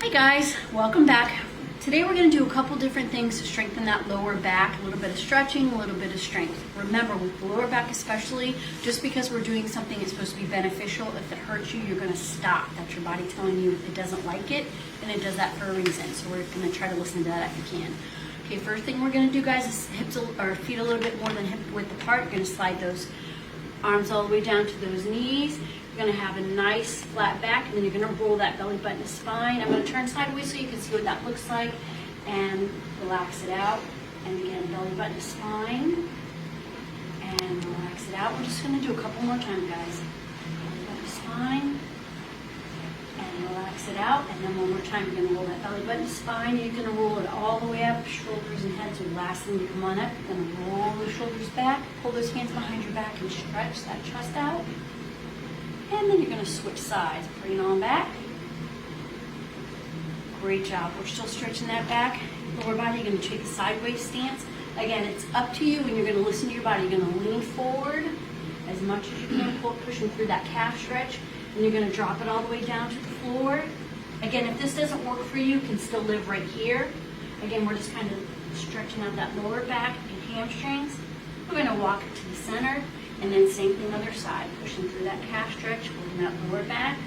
Hi guys, welcome back. Today we're going to do a couple different things to strengthen that lower back, a little bit of stretching, a little bit of strength. Remember, with the lower back especially, just because we're doing something that's supposed to be beneficial, if it hurts you, you're going to stop. That's your body telling you it doesn't like it, and it does that for a reason. So we're going to try to listen to that if you can. Okay, first thing we're going to do, guys, is hips or feet a little bit more than hip width apart. You're going to slide those arms all the way down to those knees. You're going to have a nice flat back, and then you're going to roll that belly button to spine. I'm going to turn sideways so you can see what that looks like, and relax it out. And again, belly button to spine, and relax it out. We're just going to do a couple more times, guys. Belly button to spine, and relax it out. And then one more time, you're going to roll that belly button to spine. You're going to roll it all the way up. Shoulders and heads are the last thing to come on up. You're going to roll the shoulders back, pull those hands behind your back, and stretch that chest out. And then you're going to switch sides. Bring it on back. Great job. We're still stretching that back. Lower body, you're going to take a sideways stance. Again, it's up to you, and you're going to listen to your body. You're going to lean forward as much as you can, pushing through that calf stretch. And you're going to drop it all the way down to the floor. Again, if this doesn't work for you, you can still live right here. Again, we're just kind of stretching out that lower back and hamstrings. We're going to walk it to the center. And then same thing other side, pushing through that calf stretch, holding that lower back.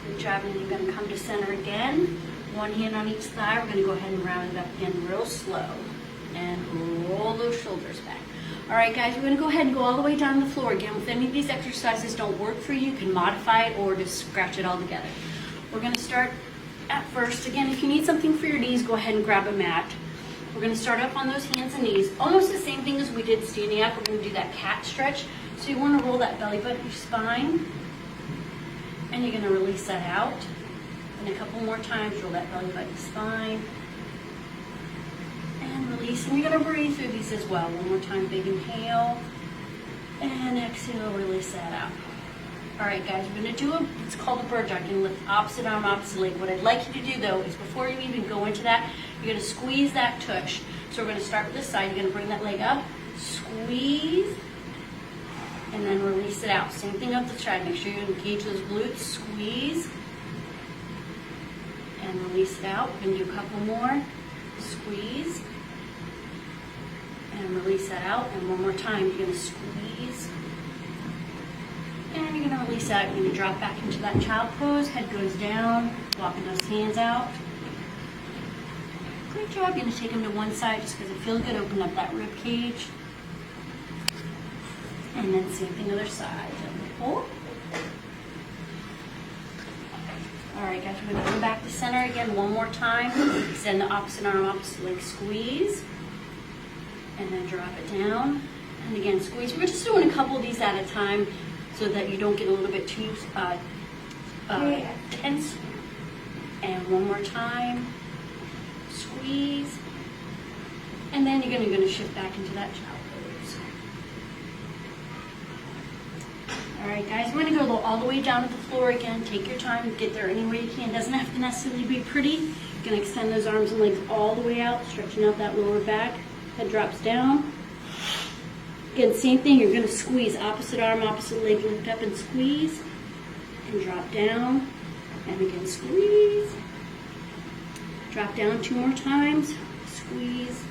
Good job, and you're going to come to center again. One hand on each thigh. We're going to go ahead and round it up again real slow. And roll those shoulders back. All right, guys, we're going to go ahead and go all the way down the floor. Again, if any of these exercises don't work for you, you can modify it or just scratch it all together. We're going to start at first. Again, if you need something for your knees, go ahead and grab a mat. We're going to start up on those hands and knees. Almost the same thing as we did standing up. We're going to do that cat stretch. So you want to roll that belly button to your spine. And you're going to release that out. And a couple more times, roll that belly button to spine. And release. And you're going to breathe through these as well. One more time, big inhale. And exhale, release that out. All right, guys, we're going to do it's called a bird dog. You're going to lift opposite arm, opposite leg. What I'd like you to do, though, is before you even go into that, you're going to squeeze that tush. So we're going to start with this side. You're going to bring that leg up, squeeze, and then release it out. Same thing up the side. Make sure you engage those glutes. Squeeze, and release it out. We're going to do a couple more. Squeeze, and release that out. And one more time, you're going to squeeze, and you're going to release out. You're going to drop back into that child pose. Head goes down, walking those hands out. Great job. You're going to take them to one side just because it feels good. Open up that rib cage. And then same thing other side. Pull. All right, guys, we're going to come back to center again one more time. Extend the opposite arm, opposite leg, squeeze. And then drop it down. And again, squeeze. We're just doing a couple of these at a time so that you don't get a little bit too tense. And one more time. Squeeze, and then you're going to shift back into that child pose. All right, guys, we're going to go all the way down to the floor again. Take your time, get there any way you can. It doesn't have to necessarily be pretty. You're going to extend those arms and legs all the way out, stretching out that lower back. Head drops down. Again, same thing. You're going to squeeze opposite arm, opposite leg, lift up and squeeze, and drop down, and again squeeze. Drop down two more times, squeeze,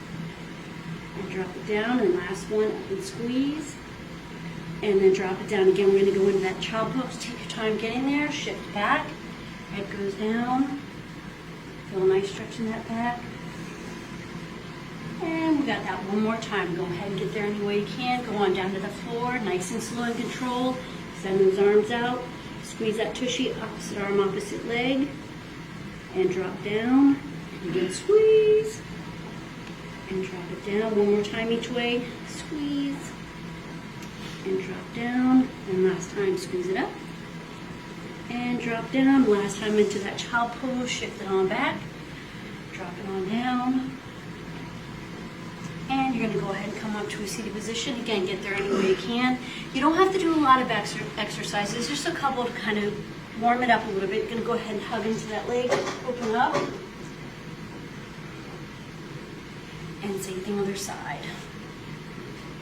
and drop it down, and last one, up and squeeze, and then drop it down again. We're going to go into that child pose. Take your time getting there, shift back, head goes down, feel a nice stretch in that back, and we got that one more time. Go ahead and get there any way you can. Go on down to the floor, nice and slow and controlled. Send those arms out, squeeze that tushy, opposite arm, opposite leg, and drop down. Again, squeeze, and drop it down. One more time each way. Squeeze, and drop down. And last time, squeeze it up, and drop down. Last time into that child pose. Shift it on back. Drop it on down. And you're going to go ahead and come up to a seated position. Again, get there any way you can. You don't have to do a lot of exercises. Just a couple to kind of warm it up a little bit. You're going to go ahead and hug into that leg. Open up. And same thing other side.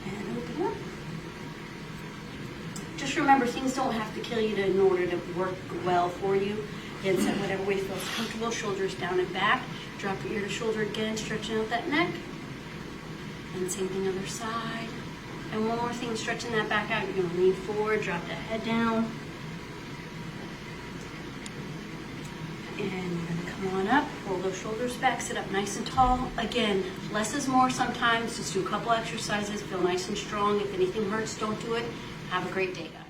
And open up. Just remember, things don't have to kill you in order to work well for you. Again, set whatever way feels comfortable. Shoulders down and back. Drop your ear to shoulder again, stretching out that neck. And same thing other side. And one more thing, stretching that back out. You're going to lean forward, drop that head down. And you're going to come on up, roll those shoulders back, sit up nice and tall. Again, less is more sometimes. Just do a couple exercises, feel nice and strong. If anything hurts, don't do it. Have a great day, guys.